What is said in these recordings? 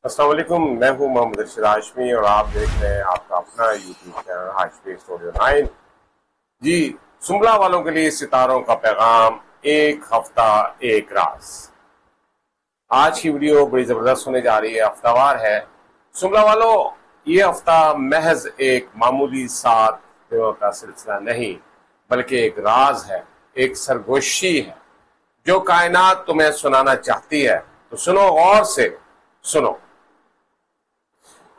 अस्सलाम वालेकुम। मैं हूं मोहम्मद अरशद हाशमी और आप देख रहे हैं आपका अपना यूट्यूब चैनल हाशमी स्टूडियो 9। जी, सुमला वालों के लिए सितारों का पैगाम, एक हफ्ता एक राज। आज की वीडियो बड़ी जबरदस्त होने जा रही है, हफ्तावार है। सुमला वालों, ये हफ्ता महज एक मामूली 7 दिनों का सिलसिला नहीं बल्कि एक राज है, एक सरगोशी है जो कायनात तुम्हें सुनाना चाहती है। तो सुनो, गौर से सुनो।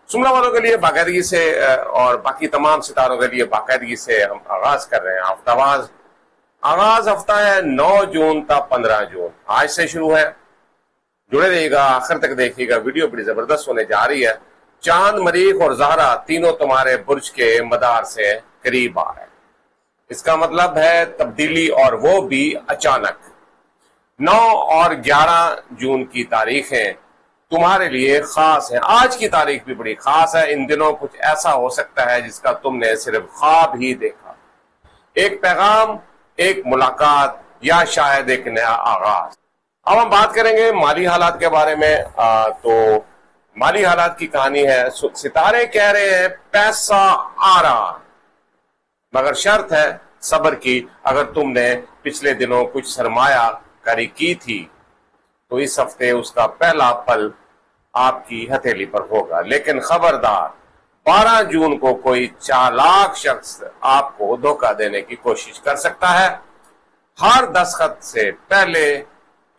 सुमला वालों के लिए बाकायदगी से और बाकी तमाम सितारों के लिए बाकायदगी से हम आगाज कर रहे हैं। हफ्तावाज आगाज हफ्ता है 9 जून तक 15 जून, आज से शुरू है। जुड़े रहिएगा, आखिर तक देखिएगा, वीडियो बड़ी जबरदस्त होने जा रही है। चांद, मरीख और ज़हरा तीनों तुम्हारे बुर्ज के मदार से करीब आ रहे हैं। इसका मतलब है तब्दीली, और वो भी अचानक। 9 और 11 जून की तारीखें तुम्हारे लिए खास है। आज की तारीख भी बड़ी खास है। इन दिनों कुछ ऐसा हो सकता है जिसका तुमने सिर्फ ख्वाब ही देखा। एक पैगाम, एक मुलाकात, या शायद एक नया आगाज। अब हम बात करेंगे माली हालात के बारे में। तो माली हालात की कहानी है। सितारे कह रहे हैं पैसा आ रहा, मगर शर्त है सब्र की। अगर तुमने पिछले दिनों कुछ सरमाया कारी की थी तो इस हफ्ते उसका पहला पल आपकी हथेली पर होगा। लेकिन खबरदार, 12 जून को कोई चालाक शख्स आपको धोखा देने की कोशिश कर सकता है। हर दस्तखत से पहले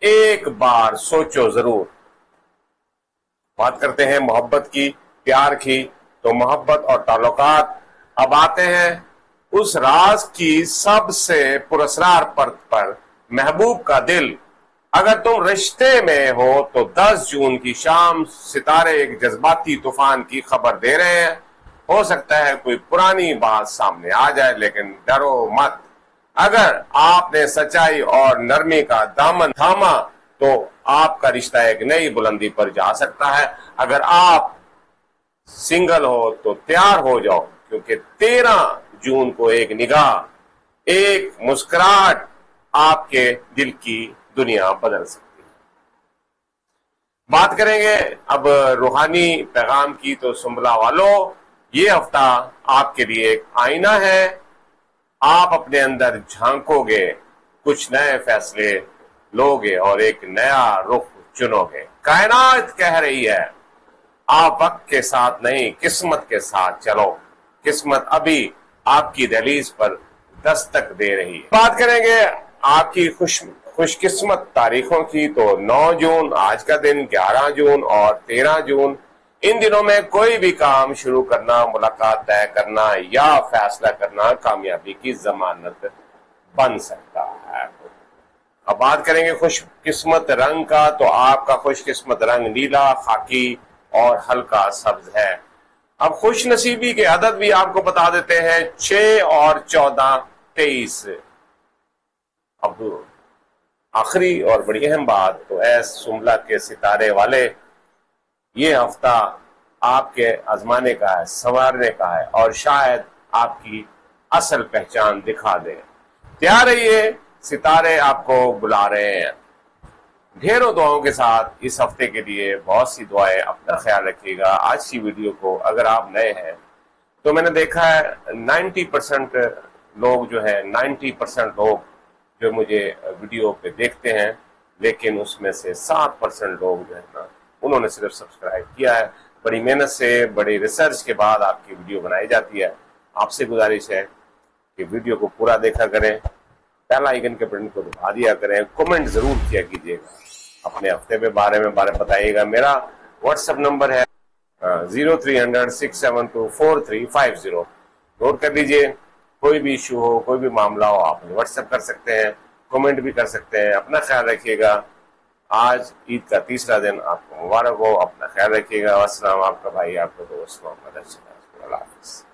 एक बार सोचो जरूर। बात करते हैं मोहब्बत की, प्यार की। तो मोहब्बत और ताल्लुकात। अब आते हैं उस राज की सबसे पुरस्कार परत पर, महबूब का दिल। अगर तुम रिश्ते में हो तो 10 जून की शाम सितारे एक जज्बाती तूफान की खबर दे रहे हैं। हो सकता है कोई पुरानी बात सामने आ जाए, लेकिन डरो मत। अगर आपने सच्चाई और नरमी का दामन थामा तो आपका रिश्ता एक नई बुलंदी पर जा सकता है। अगर आप सिंगल हो तो तैयार हो जाओ, क्योंकि 13 जून को एक निगाह, एक मुस्कुराहट आपके दिल की दुनिया बदल सकती है। बात करेंगे अब रूहानी पैगाम की। तो सुमला वालों, ये हफ्ता आपके लिए एक आईना है। आप अपने अंदर झांकोगे, कुछ नए फैसले लोगे और एक नया रुख चुनोगे। कायनात कह रही है आप वक्त के साथ नहीं, किस्मत के साथ चलो। किस्मत अभी आपकी दहलीज पर दस्तक दे रही है। बात करेंगे आपकी खुशकिस्मत तारीखों की। तो 9 जून आज का दिन, 11 जून और 13 जून, इन दिनों में कोई भी काम शुरू करना, मुलाकात तय करना या फैसला करना कामयाबी की जमानत बन सकता है। अब बात करेंगे खुशकिस्मत रंग का। तो आपका खुशकिस्मत रंग नीला, खाकी और हल्का सब्ज है। अब खुश नसीबी के अदद भी आपको बता देते हैं, 6 और 14, 23। अब आखिरी और बड़ी अहम बात, तो सुमला के सितारे वाले, ये हफ्ता आपके आजमाने का है, संवारने का है और शायद आपकी असल पहचान दिखा दे। तैयार रहिए, सितारे आपको बुला रहे हैं। ढेरों दुआओं के साथ इस हफ्ते के लिए बहुत सी दुआएं। अपना ख्याल रखिएगा। आज की वीडियो को अगर आप नए हैं तो मैंने देखा है 90% लोग जो है, 90% लोग जो मुझे वीडियो पे देखते हैं, लेकिन उसमें से 7% लोग जो है ना, उन्होंने सिर्फ सब्सक्राइब किया है। बड़ी मेहनत से, बड़ी रिसर्च के बाद आपकी वीडियो बनाई जाती है। आपसे गुजारिश है कि वीडियो को पूरा देखा करें, बेल आइकन के बटन को दबा दिया करें, कमेंट जरूर किया कीजिएगा, अपने हफ्ते के बारे में बताइएगा। मेरा व्हाट्सएप नंबर है 0300672435। नोट कर लीजिए। कोई भी इशू हो, कोई भी मामला हो, आप व्हाट्सएप कर सकते हैं, कमेंट भी कर सकते हैं। अपना ख्याल रखिएगा। आज ईद का तीसरा दिन आपको मुबारक हो। अपना ख्याल रखिएगा। अस्सलाम, आपका भाई, आपका दोस्त मोहम्मद अरशद। अल्लाह हाफिज़।